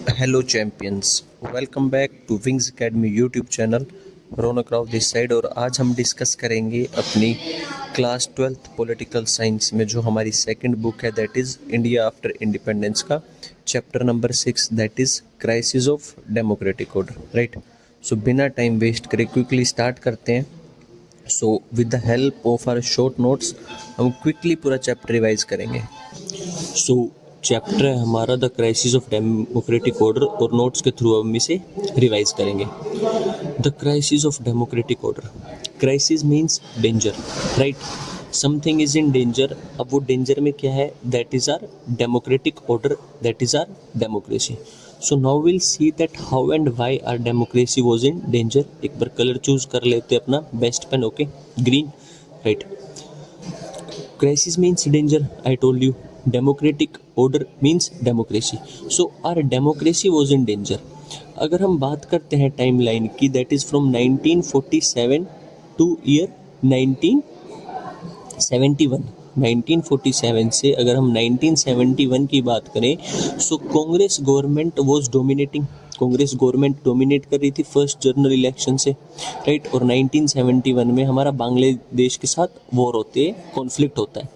Hello champions, welcome back to Wings Academy YouTube channel. Raunak Rao this side. और आज हम discuss करेंगे अपनी क्लास 12th पॉलिटिकल साइंस में जो हमारी सेकंड बुक है that is India after independence का chapter number 6 that is crisis of democratic order. Right, so बिना टाइम वेस्ट करे क्विकली स्टार्ट करते हैं। So with the help of our short notes हम क्विकली पूरा चैप्टर रिवाइज करेंगे। So chapter है हमारा the crisis of democratic order और नोट्स के थ्रू हम इसे रिवाइज करेंगे। The crisis of democratic order, crisis means danger, right, something is in danger. अब वो डेंजर में क्या है, that is our democratic order, that is our democracy. So now will see that how and why our democracy was in danger. एक बार colour choose कर लेते अपना best pen, okay, green, right. Crisis means danger, I told you. Democratic order means democracy. So our democracy was in danger. अगर हम बात करते हैं टाइमलाइन की, that is from 1947 to year 1971। 1947 से अगर हम 1971 की बात करें, so Congress government was dominating. Congress government dominate कर रही थी फर्स्ट जनरल इलेक्शन से, राइट। और 1971 में हमारा बांग्लादेश के साथ वॉर होते हैं, कॉन्फ्लिक्ट होता है।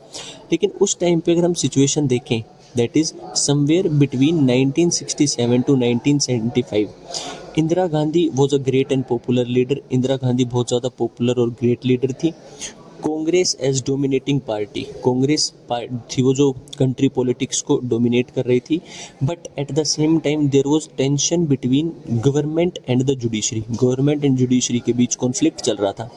लेकिन उस टाइम पे अगर हम सिचुएशन देखें, that is somewhere between 1967 to 1975। Indira Gandhi was a great and popular leader. Indira Gandhi बहुत ज़्यादा पॉपुलर और ग्रेट लीडर थी। Congress as dominating party, Congress थी वो जो कंट्री पॉलिटिक्स को डोमिनेट कर रही थी। But at the same time there was tension between government and the judiciary. Government and judiciary के बीच कॉन्फ्लिक्ट चल रहा था।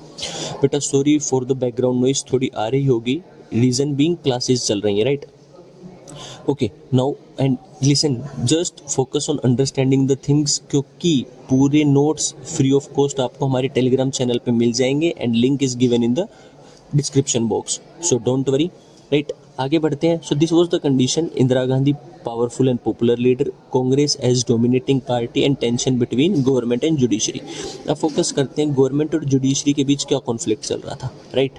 बेटा sorry for the background noise, थोड़ी आ रही होगी, रीज़न बीइंग क्लासेस चल रही हैं, right. Okay, now and listen, just focus on understanding the things, क्योंकि पूरे नोट्स फ्री ऑफ कॉस्ट आपको हमारे टेलीग्राम चैनल पे मिल जाएंगे and link is given in the description box, so don't worry, right. आगे बढ़ते हैं। So this was the condition, Indira Gandhi powerful and popular leader, Congress as dominating party and tension between government and judiciary. अब focus करते हैं government और judiciary के बीच क्या conflict चल रहा था, राइट।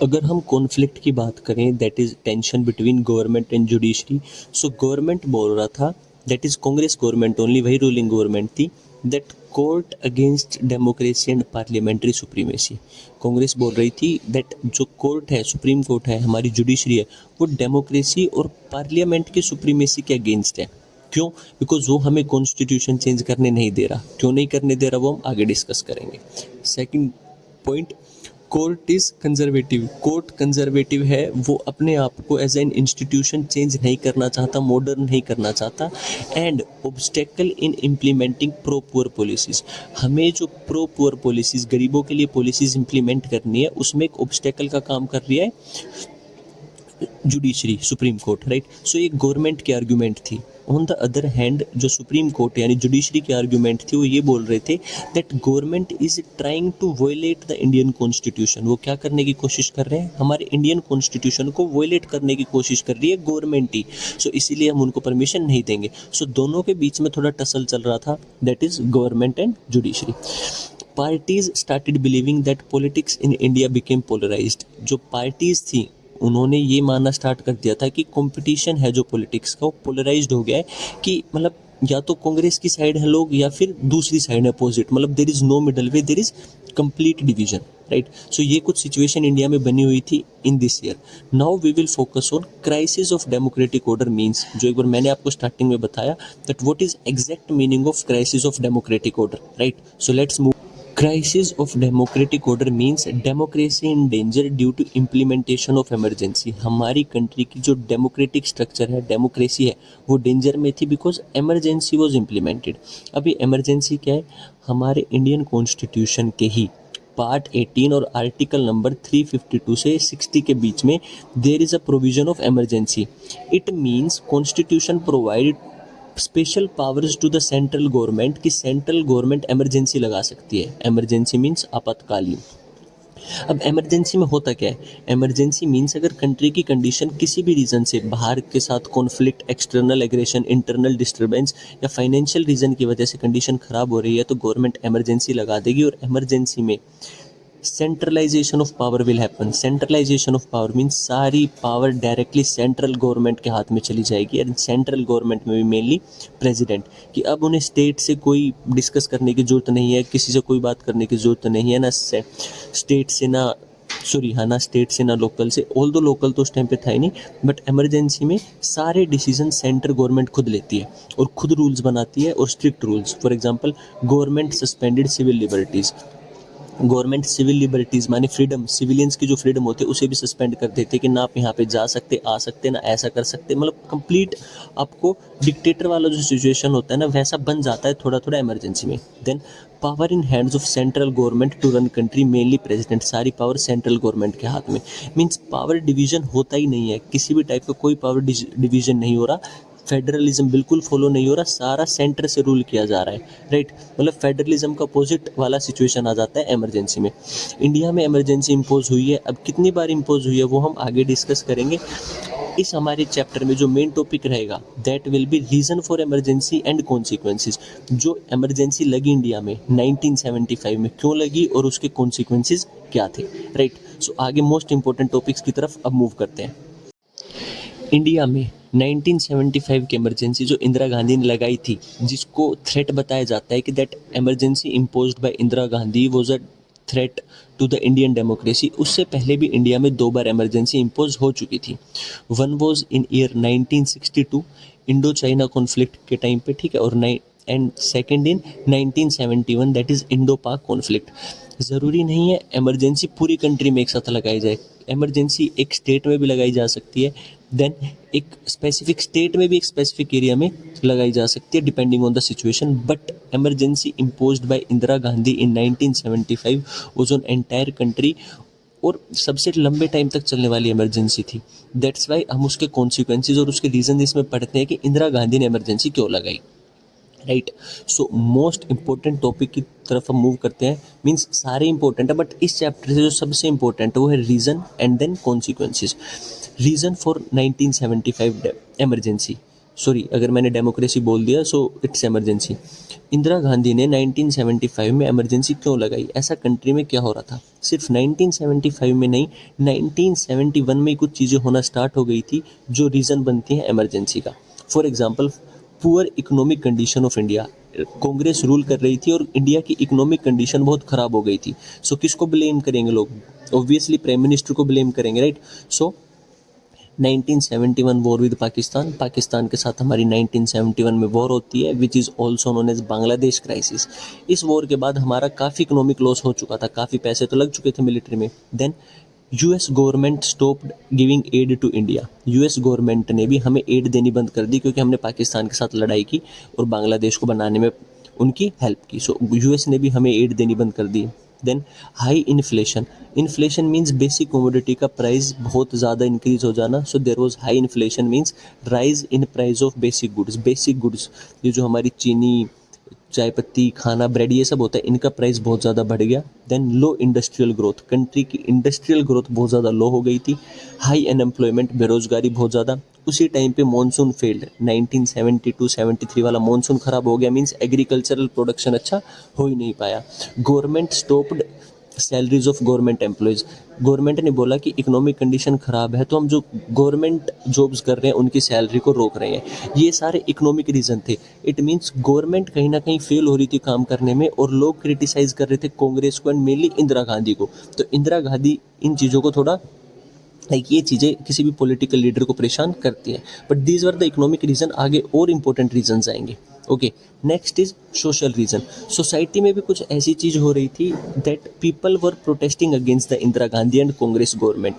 अगर हम कॉन्फ्लिक्ट की बात करें, that is tension between government and judiciary. So government बोल रहा था, that is Congress government only, वही रूलिंग गवर्नमेंट थी, that court against democracy and parliamentary supremacy. Congress बोल रही थी दैट जो कोर्ट है, सुप्रीम कोर्ट है, हमारी जुडिशरी है, वो डेमोक्रेसी और पार्लियामेंट की सुप्रीमेसी के अगेंस्ट है। क्यों? बिकॉज वो हमें कॉन्स्टिट्यूशन चेंज करने नहीं दे रहा। क्यों नहीं करने दे रहा वो हम आगे डिस्कस करेंगे। Second point, court is conservative. Court conservative है, वो अपने आप को एज एन इंस्टीट्यूशन चेंज नहीं करना चाहता, मॉडर्न नहीं करना चाहता। And obstacle in implementing pro poor policies, हमें जो प्रो पुअर पॉलिसीज़, गरीबों के लिए पॉलिसीज़ इम्प्लीमेंट करनी है, उसमें एक ऑब्स्टेकल का काम कर रही है judiciary, supreme court, right. So ये गवर्नमेंट की आर्ग्यूमेंट थी। ऑन द अदर हैंड जो सुप्रीम कोर्ट यानी जुडिशरी की आर्ग्यूमेंट थी, वो ये बोल रहे थे that government is trying to violate the Indian constitution. वो क्या करने की कोशिश कर रहे हैं, हमारे इंडियन कॉन्स्टिट्यूशन को वोलेट करने की कोशिश कर रही है गवर्नमेंट ही। सो इसीलिए हम उनको परमिशन नहीं देंगे। सो दोनों के बीच में थोड़ा टसल चल रहा था, that is government and judiciary. Parties started believing that politics in India became polarised. जो पार्टीज थी उन्होंने ये मानना स्टार्ट कर दिया था कि कंपटीशन है जो पॉलिटिक्स का, वो पोलराइज्ड हो गया है, कि मतलब या तो कांग्रेस की साइड है लोग या फिर दूसरी साइड है अपोजिट, मतलब there is no middle way, there is complete division, right. So ये कुछ सिचुएशन इंडिया में बनी हुई थी in this year. Now we will focus on crisis of democratic order means, जो एक बार मैंने आपको स्टार्टिंग में बताया that what is exact meaning of crisis of democratic order, right. So let's move. Crisis of democratic order means democracy in danger due to implementation of emergency. हमारी country की जो डेमोक्रेटिक स्ट्रक्चर है, democracy है, वो danger में थी because emergency was implemented. अभी emergency क्या है, हमारे इंडियन कॉन्स्टिट्यूशन के ही पार्ट 18 और आर्टिकल नंबर 352 से 60 के बीच में there is a provision of emergency. It means constitution provide special powers to the central government, कि सेंट्रल गवर्नमेंट एमरजेंसी लगा सकती है। एमरजेंसी मीन्स आपातकालीन। अब एमरजेंसी में होता क्या है, एमरजेंसी मीन्स अगर कंट्री की कंडीशन किसी भी रीज़न से, बाहर के साथ conflict, external aggression, internal disturbance या फाइनेंशियल रीज़न की वजह से कंडीशन ख़राब हो रही है, तो गवर्नमेंट एमरजेंसी लगा देगी। और एमरजेंसी में centralisation of power will happen. Centralisation of power means सारी पावर डायरेक्टली सेंट्रल गवर्नमेंट के हाथ में चली जाएगी, एंड सेंट्रल गवर्नमेंट में भी मेनली प्रेसिडेंट, कि अब उन्हें स्टेट से कोई डिस्कस करने की ज़रूरत नहीं है, किसी से कोई बात करने की ज़रूरत नहीं है, ना स्टेट से ना ना स्टेट से ना लोकल से। ऑल दो लोकल तो उस टाइम पे था ही नहीं, बट इमरजेंसी में सारे डिसीजन सेंट्रल गवर्नमेंट खुद लेती है और खुद रूल्स बनाती है, और strict rules. For example, government suspended civil liberties. Government civil liberties माने फ्रीडम, सिविलियंस की जो फ्रीडम होते हैं उसे भी सस्पेंड कर देते कि ना आप यहाँ पे जा सकते, आ सकते, ना ऐसा कर सकते। मतलब कंप्लीट आपको डिक्टेटर वाला जो सिचुएशन होता है ना, वैसा बन जाता है थोड़ा थोड़ा इमरजेंसी में। Then power in hands of central government to run country, mainly president. सारी पावर सेंट्रल गवर्नमेंट के हाथ में। मीन्स पावर डिवीजन होता ही नहीं है, किसी भी टाइप का कोई पावर डिवीजन नहीं हो रहा, फेडरलिज्म बिल्कुल फॉलो नहीं हो रहा, सारा सेंटर से रूल किया जा रहा है, राइट। मतलब फेडरलिज्म का अपोजिट वाला सिचुएशन आ जाता है इमरजेंसी में। इंडिया में इमरजेंसी इम्पोज हुई है, अब कितनी बार इम्पोज हुई है वो हम आगे डिस्कस करेंगे। इस हमारे चैप्टर में जो मेन टॉपिक रहेगा that will be reason for emergency and consequences. जो इमरजेंसी लगी इंडिया में 1975 में क्यों लगी और उसके कॉन्सिक्वेंसेस क्या थे, राइट। सो आगे मोस्ट इंपॉर्टेंट टॉपिक्स की तरफ अब मूव करते हैं। इंडिया में 1975 की इमरजेंसी जो इंदिरा गांधी ने लगाई थी, जिसको थ्रेट बताया जाता है कि that emergency imposed by Indira Gandhi was a threat to the Indian democracy. उससे पहले भी इंडिया में 2 बार इमरजेंसी इम्पोज हो चुकी थी। One was in year 1962 Indo China conflict के टाइम पे, ठीक है, और and second in 1971 that is Indo पाक कॉन्फ्लिक्ट। ज़रूरी नहीं है इमरजेंसी पूरी कंट्री में एक साथ लगाई जाए, इमरजेंसी एक स्टेट में भी लगाई जा सकती है, देन एक स्पेसिफिक स्टेट में भी एक स्पेसिफिक एरिया में लगाई जा सकती है depending on the situation. But emergency imposed by Indira Gandhi in 1975 was on entire country, और सबसे लंबे टाइम तक चलने वाली इमरजेंसी थी। दैट्स वाई हम उसके कॉन्सिक्वेंसेज और उसके रीज़न इसमें पढ़ते हैं कि इंदिरा गांधी ने इमरजेंसी क्यों लगाई, right. So most important topic की तरफ हम मूव करते हैं। मीन्स सारे इंपॉर्टेंट है, बट इस चैप्टर से जो सबसे इंपॉर्टेंट है वो है reason and then consequences. Reason for 1975 emergency, sorry अगर मैंने डेमोक्रेसी बोल दिया so it's emergency. Indira Gandhi ने 1975 में इमरजेंसी क्यों लगाई? ऐसा कंट्री में क्या हो रहा था? सिर्फ 1975 में नहीं, 1971 में कुछ चीज़ें होना स्टार्ट हो गई थी जो रीज़न बनती हैं इमरजेंसी का। For example, poor economic condition of India. Congress rule कर रही थी और इंडिया की इकोनॉमिक कंडीशन बहुत ख़राब हो गई थी। सो किसको ब्लेम करेंगे लोग? ऑब्वियसली प्राइम मिनिस्टर को ब्लेम करेंगे, right. So 1971 war with Pakistan, Pakistan के साथ हमारी 1971 में वॉर होती है, which is also known as Bangladesh crisis. इस वॉर के बाद हमारा काफ़ी इकोनॉमिक लॉस हो चुका था, काफ़ी पैसे तो लग चुके थे मिलिट्री में। Then US government stopped giving aid to India. US government ने भी हमें एड देनी बंद कर दी क्योंकि हमने पाकिस्तान के साथ लड़ाई की और बांग्लादेश को बनाने में उनकी हेल्प की। सो यूएस ने भी हमें एड देनी बंद कर दी। Then high inflation. Inflation means basic commodity का प्राइस बहुत ज़्यादा इंक्रीज हो जाना। So there was high inflation means rise in price of basic goods. Basic goods, ये जो हमारी चीनी, चाय पत्ती, खाना, ब्रेड, ये सब होता है, इनका प्राइस बहुत ज़्यादा बढ़ गया। Then low industrial growth, country की इंडस्ट्रियल ग्रोथ बहुत ज़्यादा लो हो गई थी। हाई अनएम्प्लॉयमेंट, बेरोजगारी बहुत ज़्यादा। उसी टाइम पे मॉनसून फेल्ड, 1972-73 वाला मॉनसून ख़राब हो गया, मीन्स एग्रीकल्चरल प्रोडक्शन अच्छा हो ही नहीं पाया। Government stopped salaries of government employees. Government ने बोला कि इकोनॉमिक कंडीशन ख़राब है तो हम जो गवर्नमेंट जॉब्स कर रहे हैं उनकी सैलरी को रोक रहे हैं। ये सारे इकोनॉमिक रीज़न थे। इट मीन्स गवर्नमेंट कहीं ना कहीं फेल हो रही थी काम करने में, और लोग क्रिटिसाइज़ कर रहे थे कांग्रेस को एंड मेनली इंदिरा गांधी को। तो इंदिरा गांधी इन चीज़ों को थोड़ा ये चीज़ें किसी भी पॉलिटिकल लीडर को परेशान करती हैं। But these were the economic reason. आगे और इंपॉर्टेंट रीजंस आएंगे। Okay, next is social reason. Society में भी कुछ ऐसी चीज़ हो रही थी that people were protesting against the Indira Gandhi and Congress government.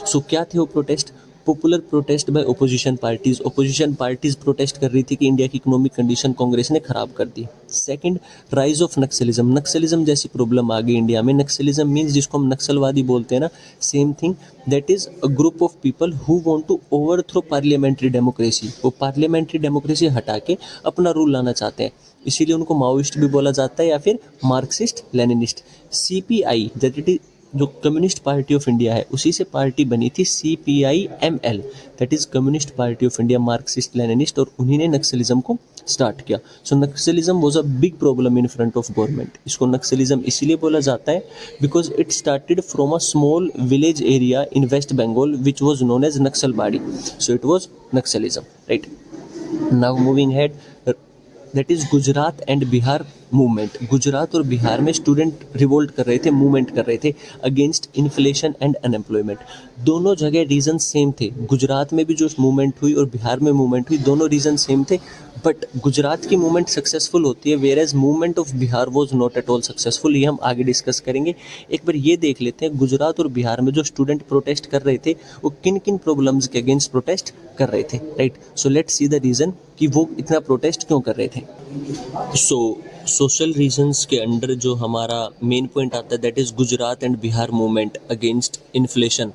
So क्या थे वो protest? Popular protest by opposition parties. Opposition parties protest कर रही थी कि इंडिया की इकोनॉमिक कंडीशन कांग्रेस ने खराब कर दी। Second, rise of Naxalism. Naxalism जैसी प्रॉब्लम आ गई इंडिया में। नक्सलिज्म मीन्स जिसको हम नक्सलवादी बोलते हैं ना, same thing. That is a group of people who want to overthrow parliamentary democracy. वो पार्लियामेंट्री डेमोक्रेसी हटा के अपना रूल लाना चाहते हैं, इसीलिए उनको माओइस्ट भी बोला जाता है या फिर मार्क्सिस्ट लेनिनिस्ट। सीपीआई जो कम्युनिस्ट पार्टी ऑफ इंडिया है उसी से पार्टी बनी थी CPIML, that is Communist party of India, Marxist Leninist, और उन्हीं ने नक्सलिज्म को स्टार्ट किया। So Naxalism was a big problem in front of government. इसको नक्सलिज्म इसीलिए बोला जाता है because it started from a small village area in West Bengal which was known as Naxalbari. So it was Naxalism, right. Now moving head, that is Gujarat and Bihar movement. Gujarat और बिहार में student revolt कर रहे थे, मूवमेंट कर रहे थे अगेंस्ट इन्फ्लेशन एंड अनएम्प्लॉयमेंट। दोनों जगह रीजन सेम थे। गुजरात में भी जो मूवमेंट हुई और बिहार में मूवमेंट हुई, दोनों रीजन सेम थे, बट गुजरात की मूवमेंट सक्सेसफुल होती है whereas movement of Bihar was not at all successful. ये हम आगे डिस्कस करेंगे। एक बार ये देख लेते हैं गुजरात और बिहार में जो स्टूडेंट प्रोटेस्ट कर रहे थे वो किन किन प्रॉब्लम्स के अगेंस्ट प्रोटेस्ट कर रहे थे, right. So let's see the reason कि वो इतना प्रोटेस्ट क्यों कर रहे थे। सो सोशल रीजंस के अंडर जो हमारा मेन पॉइंट आता है that is Gujarat and Bihar movement against inflation.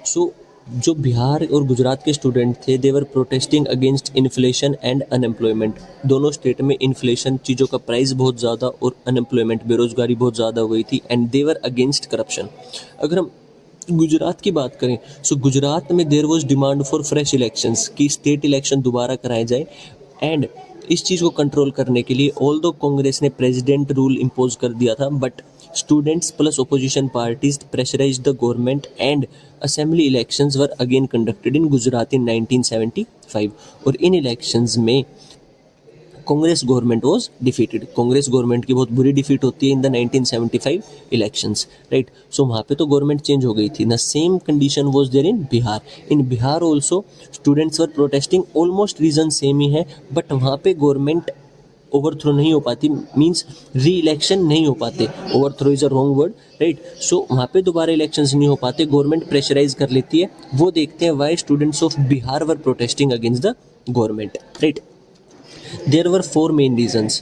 So जो बिहार और गुजरात के स्टूडेंट थे they were protesting against inflation and unemployment. दोनों स्टेट में इन्फ्लेशन, चीज़ों का प्राइस बहुत ज़्यादा, और अनएम्प्लॉयमेंट, बेरोजगारी बहुत ज़्यादा हो गई थी, and they were against corruption. अगर हम गुजरात की बात करें, सो गुजरात में there was demand for fresh elections, कि स्टेट इलेक्शन दोबारा कराए जाए, एंड इस चीज़ को कंट्रोल करने के लिए ऑल दो कांग्रेस ने प्रेसिडेंट रूल इम्पोज कर दिया था, but students plus opposition parties pressurise the government and assembly elections were again conducted in Gujarat in 1975। और इन इलेक्शंस में Congress government was defeated. Congress government की बहुत बुरी डिफीट होती है in the 1975 elections, right. So वहाँ पे तो गवर्नमेंट चेंज हो गई थी ना। Same condition was there in Bihar. In Bihar also students were protesting, almost reason same ही है, बट वहाँ पे गवर्नमेंट ओवरथ्रो नहीं हो पाती, मीन्स री इलेक्शन नहीं हो पाते। Overthrow is a wrong word, right. So वहाँ पे दोबारा इलेक्शंस नहीं हो पाते, गवर्नमेंट प्रेशराइज कर लेती है। वो देखते हैं why students of Bihar were protesting against the government, right. There were four main reasons: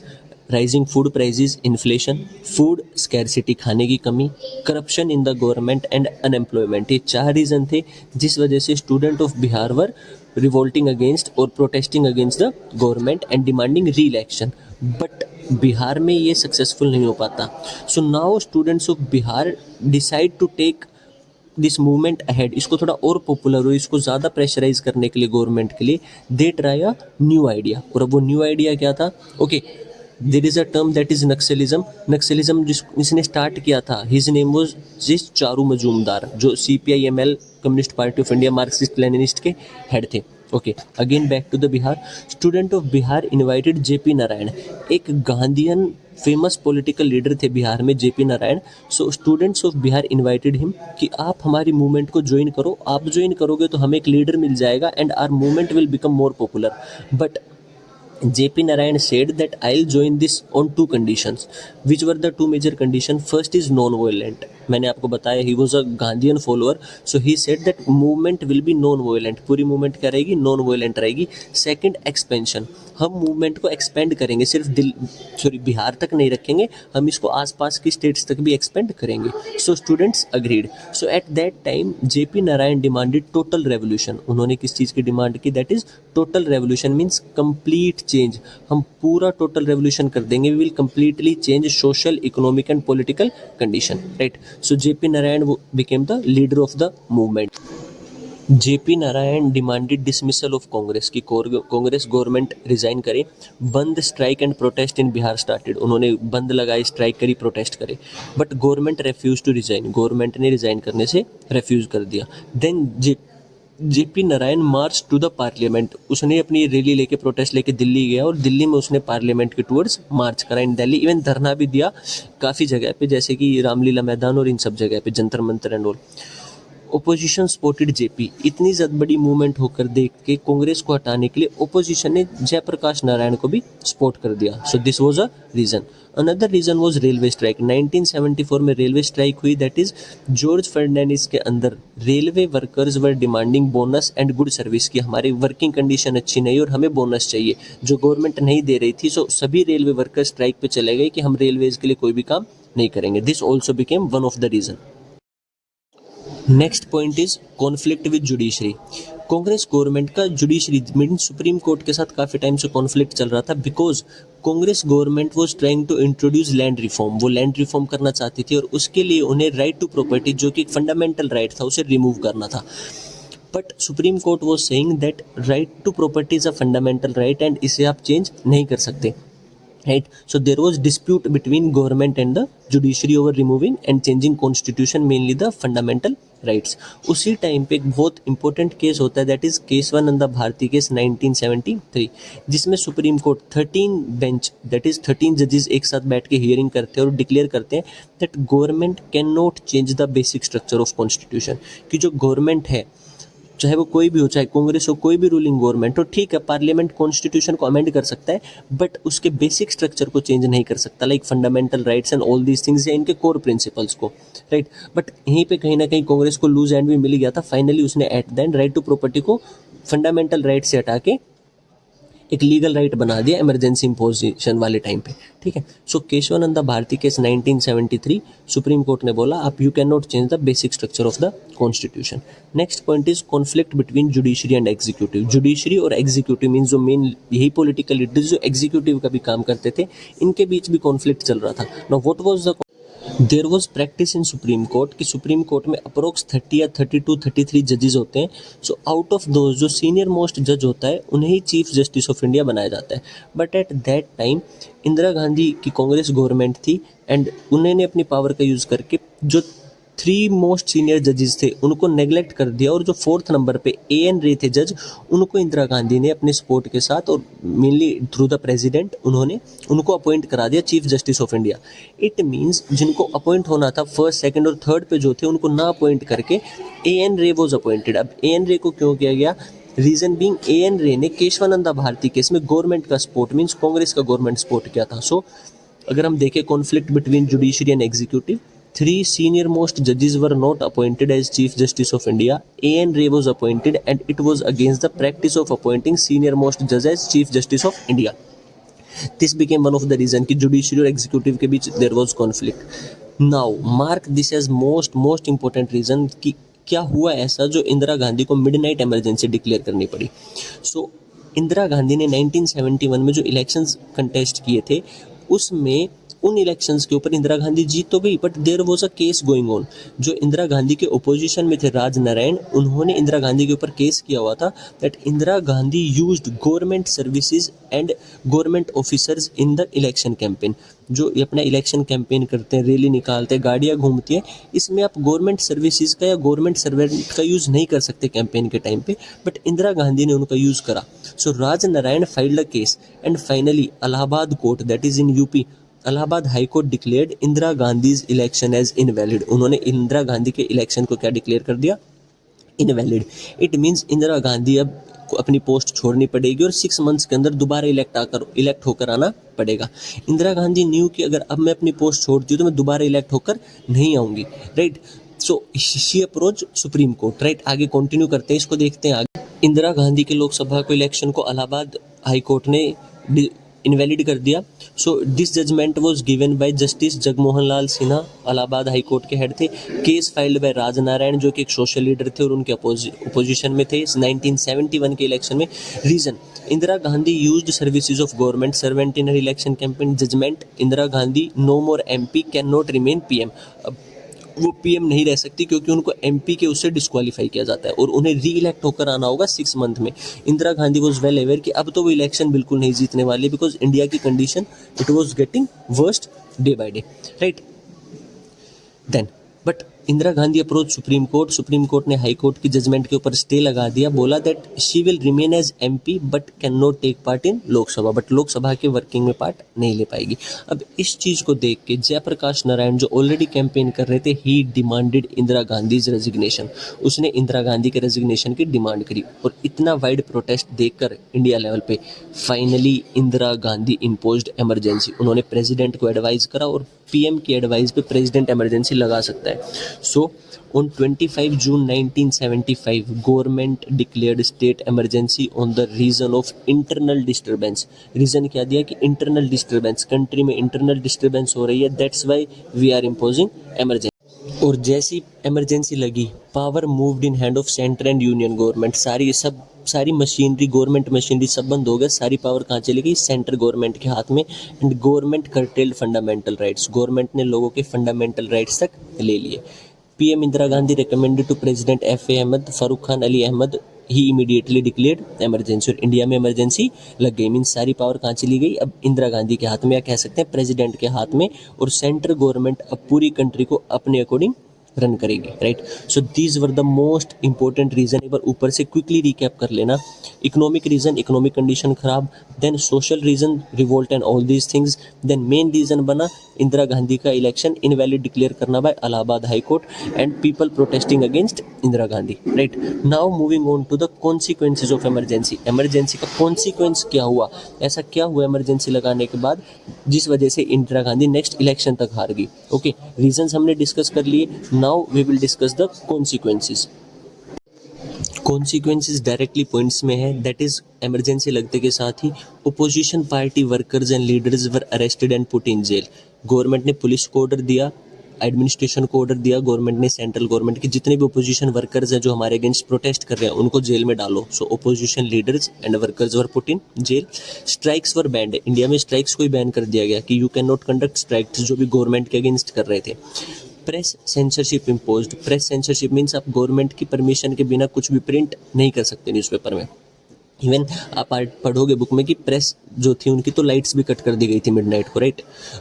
rising food prices, inflation, food scarcity, खाने की कमी, corruption in the government and unemployment। ये चार रीज़न थे जिस वजह से student of Bihar were revolting against और protesting against the government and demanding reelection. But Bihar में ये सक्सेसफुल नहीं हो पाता। So now students of Bihar decide to take this movement ahead. इसको थोड़ा और पॉपुलर हो, इसको ज़्यादा प्रेशराइज करने के लिए गवर्नमेंट के लिए they try a new idea. और अब वो न्यू आइडिया क्या था? Okay, there is a term that is Naxalism. Naxalism जिसने स्टार्ट किया था, हिज नेम वाज जिस चारू मजूमदार, जो CPIML communist party of India Marxist Leninist के हेड थे। Okay, again back to the Bihar. Student of Bihar invited JP Narayan, एक गांधीयन फेमस पॉलिटिकल लीडर थे बिहार में, JP Narayan. So students of Bihar invited him कि आप हमारी मूवमेंट को ज्वाइन करो, आप ज्वाइन करोगे तो हमें एक लीडर मिल जाएगा and our movement will become more popular. But JP Narayan said that I'll join this on two conditions. Which were the two major conditions? First is non-violent. मैंने आपको बताया he was a Gandhian follower, so he said that movement will be non-violent. पूरी movement क्या रहेगी? Non-violent रहेगी. Second, expansion. हम movement को expand करेंगे, सिर्फ बिहार तक नहीं रखेंगे, हम इसको आसपास की स्टेट्स तक भी एक्सपेंड करेंगे। So students agreed. So at that time JP Narayan demanded total revolution. उन्होंने किस चीज़ की डिमांड की? That is total revolution, means complete change. हम पूरा टोटल रेवोल्यूशन कर देंगे, we will completely change social, economic and political condition, right. So JP Narayan became the leader of the movement. JP Narayan demanded dismissal of Congress, की Congress government resign करे। Bandh, strike and protest in Bihar started. उन्होंने बंद लगाई, strike करी, protest करे, but government refuse to resign. Government ने resign करने से refuse कर दिया। Then JP Narayan march to the parliament. उसने अपनी रैली लेके, प्रोटेस्ट लेके दिल्ली गया और दिल्ली में उसने पार्लियामेंट के टूवर्ड्स मार्च करा इन दिल्ली। इवन धरना भी दिया काफ़ी जगह पे, जैसे कि रामलीला मैदान और इन सब जगह पे, Jantar Mantar and all. Opposition supported JP। इतनी ज़्यादा बड़ी मूवमेंट होकर देख के कांग्रेस को हटाने के लिए ओपोजिशन ने जयप्रकाश नारायण को भी सपोर्ट कर दिया। So this was a reason. Another reason was railway strike. 1974 में रेलवे स्ट्राइक हुई, दैट इज़ जॉर्ज फर्नांडिस के अंदर railway workers were demanding bonus and good service, की हमारी वर्किंग कंडीशन अच्छी नहीं और हमें बोनस चाहिए, जो गवर्नमेंट नहीं दे रही थी। सो सभी रेलवे वर्कर्स स्ट्राइक पे चले गए कि हम रेलवेज के लिए कोई भी काम नहीं करेंगे। This also became one of the reason. Next point is conflict with judiciary. Congress government का जुडिशरी मीन सुप्रीम कोर्ट के साथ काफ़ी टाइम से कॉन्फ्लिक्ट चल रहा था, because Congress government was trying to introduce land reform, वो लैंड रिफॉर्म करना चाहती थी और उसके लिए उन्हें राइट टू प्रॉपर्टी जो कि एक फंडामेंटल राइट था उसे रिमूव करना था। But supreme court was saying that right to property is a fundamental right and इसे आप चेंज नहीं कर सकते, right? So there was dispute between government and the judiciary over removing and changing constitution, mainly the fundamental rights. उसी time पे एक बहुत important case होता है, that is Keshavananda Bharati case 1973, जिसमें supreme court 13 bench that is 13 जजेस एक साथ बैठ के हियरिंग करते हैं और डिक्लेयर करते हैं that government can not change the basic structure of constitution, कि जो गवर्नमेंट है चाहे वो कोई भी हो, चाहे कांग्रेस हो, कोई भी रूलिंग गवर्नमेंट हो, ठीक है पार्लियामेंट कॉन्स्टिट्यूशन को अमेंड कर सकता है बट उसके बेसिक स्ट्रक्चर को चेंज नहीं कर सकता, like fundamental rights and all these things या इनके कोर प्रिंसिपल्स को, राइट। बट यहीं पे कहीं ना कहीं कांग्रेस को लूज एंड भी मिल गया था। फाइनली उसने at the end right to property को फंडामेंटल राइट से हटा के एक लीगल राइट बना दिया इमरजेंसी इम्पोजिशन वाले टाइम पे, ठीक है। So Kesavananda Bharati case 1973 Supreme court ने बोला आप you can not change the basic structure of the constitution. Next point is conflict between judiciary and executive. Judiciary और एग्जीक्यूटिव मीन जो मेन यही पॉलिटिकल लीडर्स जो एग्जीक्यूटिव का भी काम करते थे, इनके बीच भी कॉन्फ्लिक्ट चल रहा था। Now what was the there was practice in supreme court कि सुप्रीम कोर्ट में अप्रोक्स 30 या 32 33 जजेस होते हैं। सो आउट ऑफ दोज जो सीनियर मोस्ट जज होता है उन्हें ही चीफ जस्टिस ऑफ इंडिया बनाया जाता है। But at that time Indira Gandhi की कांग्रेस गवर्नमेंट थी एंड उन्होंने अपनी पावर का यूज़ करके जो 3 मोस्ट सीनियर जजेस थे उनको नेग्लेक्ट कर दिया और जो 4th नंबर पे एएन रे थे जज, उनको इंदिरा गांधी ने अपने सपोर्ट के साथ और मेनली थ्रू द प्रेसिडेंट उन्होंने उनको अपॉइंट करा दिया chief justice of India. It means जिनको अपॉइंट होना था 1st, 2nd और 3rd पे जो थे उनको ना अपॉइंट करके एएन रे वॉज अपॉइंटेड। अब एएन रे को क्यों किया गया? रीजन बीइंग एएन रे ने केशवानंदा भारती केस में गवर्नमेंट का सपोर्ट मीन्स कांग्रेस का गवर्नमेंट सपोर्ट किया था। सो अगर हम देखें conflict between judiciary and executive, 3 senior most judges were not appointed as Chief Justice of India. A.N. Ray was appointed and it was against the practice of appointing senior most judge as Chief Justice of India. This became one of the reason कि judiciary और executive के बीच there was conflict. Now mark this as most important reason कि क्या हुआ ऐसा जो इंदिरा गांधी को midnight emergency declare करनी पड़ी। सो इंदिरा गांधी ने 1971 में जो इलेक्शंस कंटेस्ट किए थे उसमें उन इलेक्शंस के ऊपर इंदिरा गांधी जीत तो गई but there was a case going on. जो इंदिरा गांधी के ओपोजिशन में थे राज नारायण, उन्होंने इंदिरा गांधी के ऊपर केस किया हुआ था that Indira Gandhi used government services and government officers in the election campaign. जो ये अपना इलेक्शन कैंपेन करते हैं, रैली निकालते हैं, गाड़ियाँ घूमती हैं, इसमें आप गवर्नमेंट सर्विसेज का या गवर्नमेंट सर्वेंट का यूज़ नहीं कर सकते कैंपेन के टाइम पे, बट इंदिरा गांधी ने उनका यूज़ करा। So Raj Narayan filed a case and finally Allahabad court that is in UP, Allahabad high Court declared Indira Gandhi's election as invalid. उन्होंने इंदिरा गांधी के इलेक्शन को क्या डिक्लेयर कर दिया? Invalid. It means Indira Gandhi अब अपनी पोस्ट छोड़नी पड़ेगी और 6 मंथ्स के अंदर दोबारा इलेक्ट होकर आना पड़ेगा। इंदिरा गांधी न्यू कि अगर अब मैं अपनी पोस्ट छोड़ती हूँ तो मैं दोबारा इलेक्ट होकर नहीं आऊँगी, right. So she approach supreme court, right. आगे कंटिन्यू करते हैं, इसको देखते हैं आगे। इंदिरा गांधी के लोकसभा को इलेक्शन को इलाहाबाद हाई कोर्ट ने इनवैलिड कर दिया। So this judgement was given by justice Jagmohan Lal Sinha, Allahabad high court के हेड थे। Case filed by Raj Narayan जो कि एक सोशल लीडर थे और उनके अपोजिशन में थे 1971 के इलेक्शन में। Reason Indira Gandhi used services of government servant in her election campaign. Judgement Indira Gandhi no more MP can not remain PM. अब वो पीएम नहीं रह सकती क्योंकि उनको एमपी के उससे डिस्क्वालीफाई किया जाता है और उन्हें री इलेक्ट होकर आना होगा 6 मंथ में। Indira Gandhi was well aware कि अब तो वो इलेक्शन बिल्कुल नहीं जीतने वाली बिकॉज इंडिया की condition it was getting worst day by day, right. Then but Indira Gandhi approach supreme court ने हाई कोर्ट की जजमेंट के ऊपर स्टे लगा दिया, बोला that she will remain as MP but can not take part in Lok Sabha, but Lok Sabha के working में part नहीं ले पाएगी। अब इस चीज़ को देख के जयप्रकाश नारायण जो ऑलरेडी कैंपेन कर रहे थे, ही डिमांडेड इंदिरा गांधीज रेजिग्नेशन। उसने इंदिरा गांधी के रेजिग्नेशन की डिमांड करी और इतना वाइड प्रोटेस्ट देखकर इंडिया लेवल पे finally Indira Gandhi imposed emergency. उन्होंने प्रेसिडेंट को एडवाइस करा और पीएम की एडवाइस पे प्रेसिडेंट इमरजेंसी लगा सकता है। So on 25 June 1975 government declared state emergency on the reason of internal disturbance. Reason क्या दिया कि इंटरनल डिस्टर्बेंस, कंट्री में इंटरनल डिस्टर्बेंस हो रही है, that's why we are imposing emergency. और जैसी इमरजेंसी लगी, power moved in hand of centre and union government. सारी मशीनरी, गवर्नमेंट मशीनरी सब बंद हो गया। सारी पावर कहाँ चली गई? सेंट्रल गवर्नमेंट के हाथ में। And government curtailed fundamental rights, government ने लोगों के फंडामेंटल राइट्स तक ले लिए। PM Indira Gandhi recommended to president F A Ahmed Farooq Khan Ali Ahmed, he immediately declared emergency. और इंडिया में इमरजेंसी लग गई। मीन्स सारी पावर कहाँ चली गई? अब इंदिरा गांधी के हाथ में, या कह सकते हैं प्रेसिडेंट के हाथ में। और सेंट्रल गवर्नमेंट अब पूरी कंट्री को अपने अकॉर्डिंग रन करेगी, right. So these were the most important reason. एक बार ऊपर से क्विकली रिकैप कर लेना। इकोनॉमिक रीजन, इकोनॉमिक कंडीशन खराब। Then social reason, revolt and all these things. Then main reason बना इंदिरा गांधी का इलेक्शन इनवैलिड डिक्लेयर करना by Allahabad high court and people protesting against Indira Gandhi, right. Now moving on to the consequences of emergency. Emergency का consequence क्या हुआ? ऐसा क्या हुआ emergency लगाने के बाद जिस वजह से इंदिरा गांधी नेक्स्ट इलेक्शन तक हार गई? ओके, रीजंस हमने डिस्कस कर लिए। Now we will discuss the consequences. Consequences directly points में है, दैट इज इमरजेंसी लगते के साथ ही opposition party workers and leaders were arrested and put in jail. Government ने पुलिस को ऑर्डर दिया, एडमिनिस्ट्रेशन को ऑर्डर दिया, गवर्नमेंट ने सेंट्रल गवर्नमेंट के जितने भी ओपोजिशन वर्कर्स हैं जो हमारे अगेंस्ट प्रोटेस्ट कर रहे हैं उनको जेल में डालो। So opposition leaders and workers were put in jail. Strikes were banned. India में स्ट्राइक्स को ही बैन कर दिया गया कि you can not conduct strikes, जो भी गवर्नमेंट के अगेंस्ट कर रहे थे। Press censorship imposed. Press censorship means आप गवर्नमेंट की परमिशन के बिना कुछ भी प्रिंट नहीं कर सकते न्यूज़पेपर में। इवन आप पढ़ोगे बुक में कि प्रेस जो थी उनकी तो लाइट्स भी कट कर दी गई थी मिडनाइट को, right.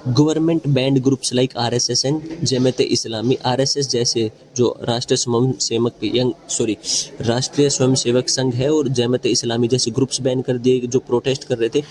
Government band groups like RSS and Jamaat Islami. RSS जैसे जो राष्ट्रीय स्वयंसेवक संघ है और जमात इस्लामी जैसे ग्रुप्स बैन कर दिए जो प्रोटेस्ट कर रहे थे।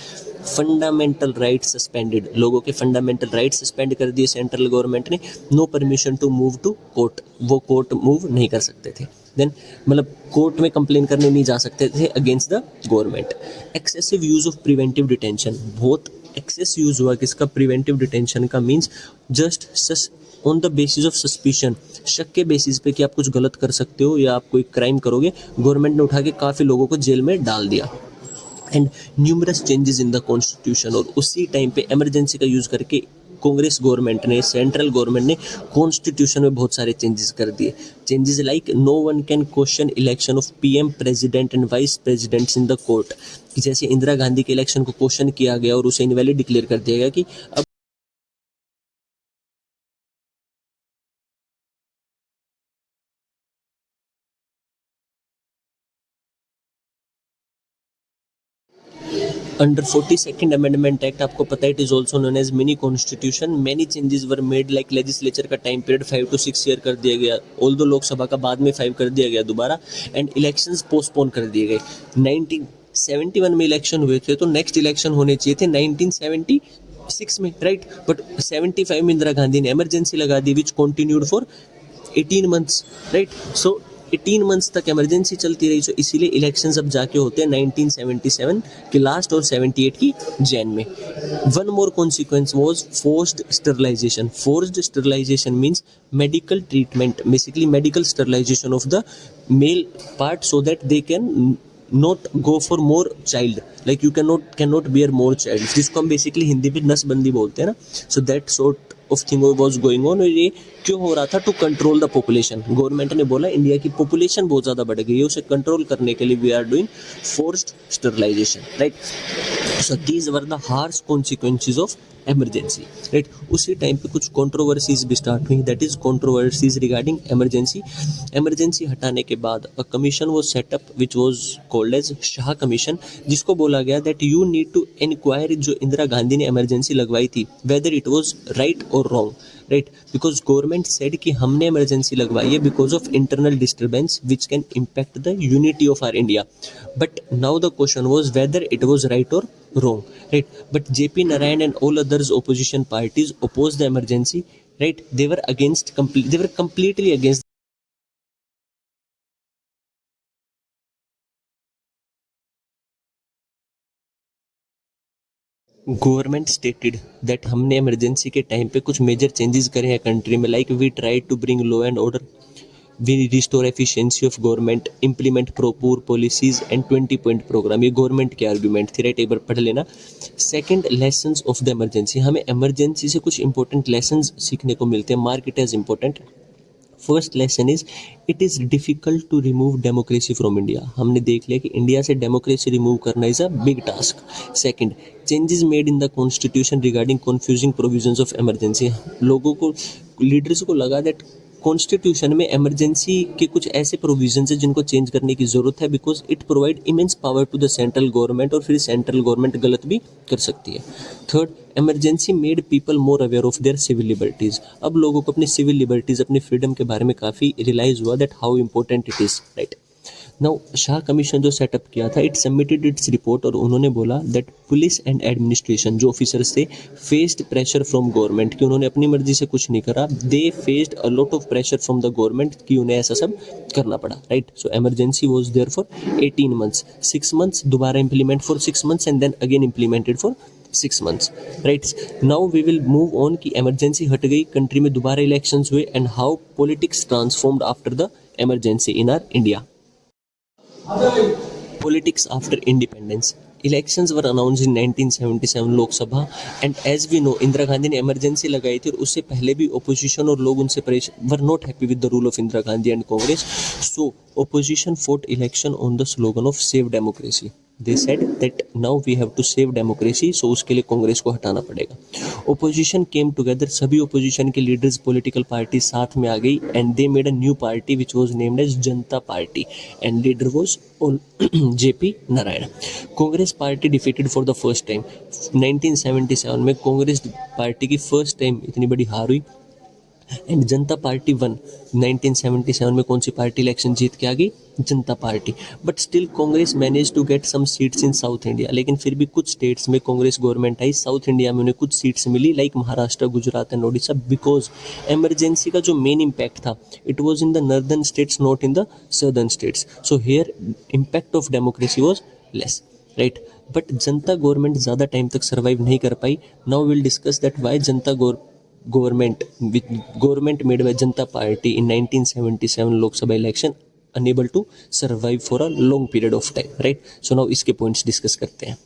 फंडामेंटल राइट्स सस्पेंडेड, लोगों के फंडामेंटल राइट्स सस्पेंड कर दिए सेंट्रल गवर्नमेंट ने। No permission to move to court, वो कोर्ट मूव नहीं कर सकते थे। देन मतलब कोर्ट में कंप्लेन करने नहीं जा सकते थे against the government. Excessive use of preventive detention, बहुत एक्सेस यूज हुआ किसका? प्रिवेंटिव डिटेंशन का। Means just on the basis of suspicion, शक के बेसिस पे कि आप कुछ गलत कर सकते हो या आप कोई क्राइम करोगे, गवर्नमेंट ने उठा के काफ़ी लोगों को जेल में डाल दिया। And numerous changes in the constitution, और उसी टाइम पे इमरजेंसी का यूज करके कांग्रेस गवर्नमेंट ने, सेंट्रल गवर्नमेंट ने कॉन्स्टिट्यूशन में बहुत सारे चेंजेस कर दिए। Changes like no one can question election of PM, president and vice presidents in the court. जैसे इंदिरा गांधी के इलेक्शन को क्वेश्चन किया गया और उसे इनवैलिड डिक्लेयर कर दिया गया कि अब अंडर 42nd अमेंडमेंट एक्ट, आपको पता है, it is also known as mini constitution. Many changes were made, like legislature का टाइम पीरियड 5 to 6 ईयर कर दिया गया, ऑल्दो लोकसभा का बाद में 5 कर दिया गया दोबारा। एंड इलेक्शंस पोस्टपोन कर दिए गए। 1971 में इलेक्शन हुए थे तो नेक्स्ट इलेक्शन होने चाहिए थे 1976 में, राइट। बट 75 में इंदिरा गांधी ने इमरजेंसी लगा दी which continued for 18 months, right. So 18 months तक इमरजेंसी चलती रही। सो इसीलिए इलेक्शंस अब जाके होते हैं 1977 के लास्ट और 78 की जैन में। One more consequence was forced sterilisation. Forced sterilisation means medical treatment, basically medical sterilisation of the male part so that they can not go for more child, like you cannot bear more child, जिसको हम basically Hindi में नसबंदी बोलते हैं ना। So that sort of thing was going on. और ये क्यों हो रहा था? To control the population. Government ने बोला इंडिया की पॉपुलेशन बहुत ज़्यादा बढ़ गई है, उसे कंट्रोल करने के लिए we are doing forced sterilisation, right. So these were the harsh consequences of emergency, right. उसी टाइम पे कुछ कंट्रोवर्सीज भी स्टार्ट हुई, that is controversies regarding emergency. Emergency हटाने के बाद a commission was set up which was called as Shah commission, जिसको बोला गया that you need to enquire, जो इंदिरा गांधी ने इमरजेंसी लगवाई थी, वेदर इट वाज राइट और wrong, right. Because government said कि हमने इमरजेंसी लगवाई है because of internal disturbance which can impact the unity of R India. But now the question was weather it was right और wrong, right. But JP Narayan and all others opposition parties opposed the emergency, right. They were completely against. Government stated that हमने emergency के time पे कुछ major changes करे हैं country में, like we try to bring law and order, we restore efficiency of government, implement pro poor policies and 20 point programme. ये government के argument थे, राइट। एक बार पढ़ लेना। Second, lessons of the emergency. हमें इमरजेंसी से कुछ इंपॉर्टेंट लेसन्स सीखने को मिलते हैं, mark it as important. First lesson is it is difficult to remove democracy from India. हमने देख लिया कि इंडिया से डेमोक्रेसी रिमूव करना is a big task. Second, changes made in the constitution regarding confusing provisions of emergency. लोगों को, leaders को लगा दैट कॉन्स्टिट्यूशन में इमरजेंसी के कुछ ऐसे प्रोविजंस हैं जिनको चेंज करने की ज़रूरत है, because it provide immense power to the central government, और फिर सेंट्रल गवर्नमेंट गलत भी कर सकती है। Third, emergency made people more aware of their civil liberties. अब लोगों को अपनी सिविल लिबर्टीज़, अपनी फ्रीडम के बारे में काफ़ी रियलाइज़ हुआ that how important it is, right. Now Shah commission जो सेटअप किया था, इट सबमिटेड इट्स रिपोर्ट, और उन्होंने बोला दैट पुलिस एंड एडमिनिस्ट्रेशन, जो ऑफिसर्स थे, फेस्ड प्रेशर फ्रॉम गवर्नमेंट, कि उन्होंने अपनी मर्जी से कुछ नहीं करा। They faced a lot of pressure from the government कि उन्हें ऐसा सब करना पड़ा, right. So emergency was there for 18 months, 6 months दोबारा implement for 6 months and then again implemented for 6 months, right. Now we will move on कि emergency हट गई, कंट्री में दोबारा इलेक्शंस हुए, and how politics transformed after the emergency in our India. Politics after independence. Elections were announced in 1977 Lok Sabha, and as we know, Indira Gandhi ने emergency लगाई थी, और उससे पहले भी opposition और लोग उनसे परेशान, were not happy with the rule of Indira Gandhi and Congress. So opposition fought election on the slogan of save democracy. They said that now we have to save democracy, so उसके लिए कांग्रेस को हटाना पड़ेगा। Opposition came together, सभी opposition के leaders, political parties साथ में आ गई, and they made a new party which was named as Janata party, and leader was JP Narayan. Congress party defeated for the first time 1977 में। कांग्रेस पार्टी की फर्स्ट टाइम इतनी बड़ी हार हुई, एंड जनता पार्टी वन। 1977 में कौन सी पार्टी इलेक्शन जीत के आ गई? Janata Party. But still Congress manage to get some seats in south India, लेकिन फिर भी कुछ स्टेट्स में कांग्रेस गवर्नमेंट आई, साउथ इंडिया में उन्हें कुछ सीट्स मिली, like Maharashtra, Gujarat and Odisha, because emergency का जो मेन इम्पैक्ट था, it was in the northern states, not in the southern states. So here impact of democracy was less, right. But Janata government ज़्यादा time तक survive नहीं कर पाई। Now will discuss that why Janata government made by Janata Party in 1977 Lok Sabha election unable to survive for a long period of time, right? So now इसके points discuss करते हैं।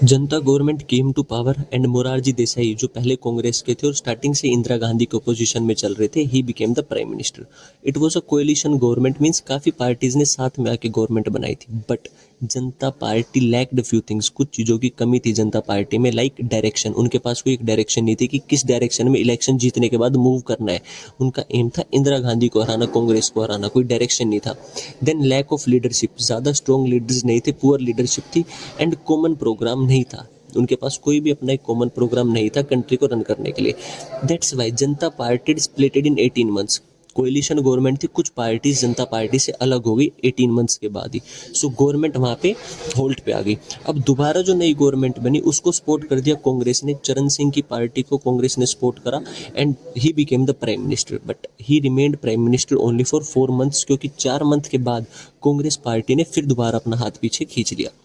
Janata government came to power, and Morarji Desai जो पहले कांग्रेस के थे और starting से इंदिरा गांधी के ओपोजिशन में चल रहे थे, he became the prime minister. It was a coalition government, means काफ़ी पार्टीज ने साथ में आके गवर्नमेंट बनाई थी, but Janata party lacked few things, कुछ चीज़ों की कमी थी जनता पार्टी में, लाइक डायरेक्शन। उनके पास कोई एक डायरेक्शन नहीं थी कि किस डायरेक्शन में इलेक्शन जीतने के बाद मूव करना है। उनका एम था इंदिरा गांधी को हराना, कांग्रेस को हराना, कोई डायरेक्शन नहीं था। देन लैक ऑफ लीडरशिप, ज़्यादा स्ट्रॉन्ग लीडर्स नहीं थे, पुअर लीडरशिप थी, एंड कॉमन प्रोग्राम नहीं था। उनके पास कोई भी अपना एक कॉमन प्रोग्राम नहीं था कंट्री को रन करने के लिए। That's why Janata party splitted in 18 months। Coalition government थी, कुछ पार्टीज जनता पार्टी से अलग हो गई 18 months के बाद ही। सो गवर्नमेंट वहाँ पे होल्ड पे आ गई। अब दोबारा जो नई गवर्नमेंट बनी उसको सपोर्ट कर दिया कांग्रेस ने, चरण सिंह की पार्टी को कांग्रेस ने सपोर्ट करा, and he became the prime minister. But he remained prime minister only for 4 months, क्योंकि 4 month के बाद कांग्रेस पार्टी ने फिर दोबारा अपना हाथ पीछे खींच लिया।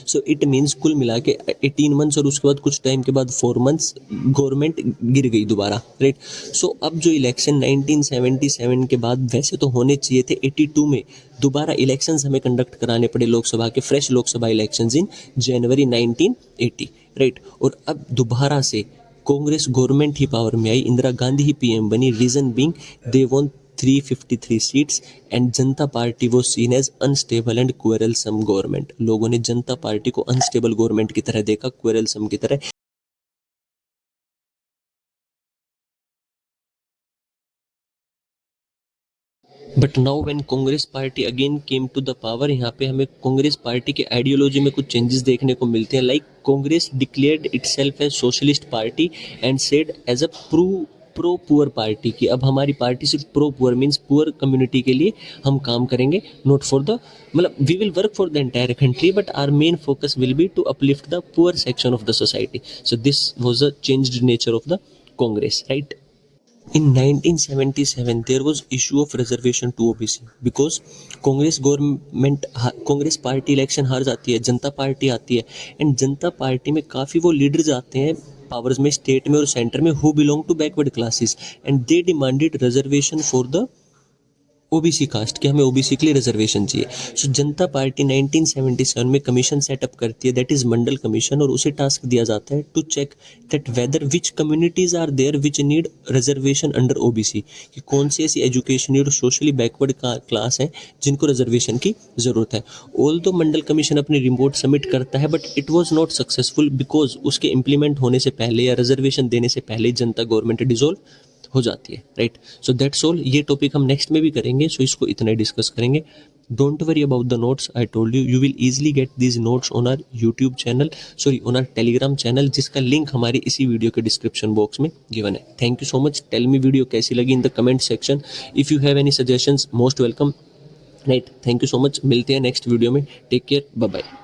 सो इट मीन्स कुल मिला के 18 months और उसके बाद कुछ टाइम के बाद 4 months गवर्नमेंट गिर गई दोबारा, राइट। सो अब जो इलेक्शन 1977 के बाद वैसे तो होने चाहिए थे, 82 में दोबारा इलेक्शंस हमें कंडक्ट कराने पड़े लोकसभा के, fresh Lok Sabha elections in January 1980, right. और अब दोबारा से कांग्रेस गवर्नमेंट ही पावर में आई, इंदिरा गांधी ही पीएम बनी। Reason being they won 353 seats, and Janata party वो seen as unstable and quarrelsome government. लोगों ने जनता पार्टी को अनस्टेबल गवर्नमेंट की तरह देखा, क्वेरलसम की तरह। But now when Congress party again came to the power, यहाँ पे हमें कांग्रेस पार्टी के आइडियोलॉजी में कुछ चेंजेस देखने को मिलते हैं। Like Congress declared itself as socialist party and said as a pro poor party, की अब हमारी पार्टी सिर्फ pro poor means poor community के लिए हम काम करेंगे, नॉट फॉर द, मतलब we will work for the entire country but our main focus will be to uplift the poor section of the society. So this was a changed nature of the Congress, right. In 1977 there was issue of reservation to OBC because Congress party election हार जाती है, जनता party आती है, and Janata party में काफ़ी वो leaders आते हैं पावर्स में, स्टेट में और सेंटर में, who belong to backward classes, and they demanded reservation for the OBC caste कि हमें ओबीसी के लिए रिजर्वेशन चाहिए। सो जनता पार्टी 1977 में कमीशन सेटअप करती है, दैट इज मंडल कमीशन, और उसे टास्क दिया जाता है to check that whether which communities are there which need reservation under OBC, कि कौन सी ऐसी एजुकेशनली और सोशली बैकवर्ड क्लास है जिनको रिजर्वेशन की जरूरत है। ऑल दो मंडल कमीशन अपनी रिपोर्ट सबमिट करता है, but it was not successful because उसके इम्प्लीमेंट होने से पहले या रिजर्वेशन देने से पहले जनता गवर्नमेंट डिसॉल्व हो जाती है, राइट। So that's all. ये टॉपिक हम नेक्स्ट में भी करेंगे, सो इसको इतना ही डिस्कस करेंगे। Don't worry about the notes, I told you, you will easily get these notes on our YouTube channel, sorry on our Telegram channel, जिसका लिंक हमारी इसी वीडियो के डिस्क्रिप्शन बॉक्स में गिवन है। Thank you so much. Tell me video कैसी लगी in the comment section. If you have any suggestions, most welcome, right. Thank you so much. मिलते हैं नेक्स्ट वीडियो में। Take care, bye bye.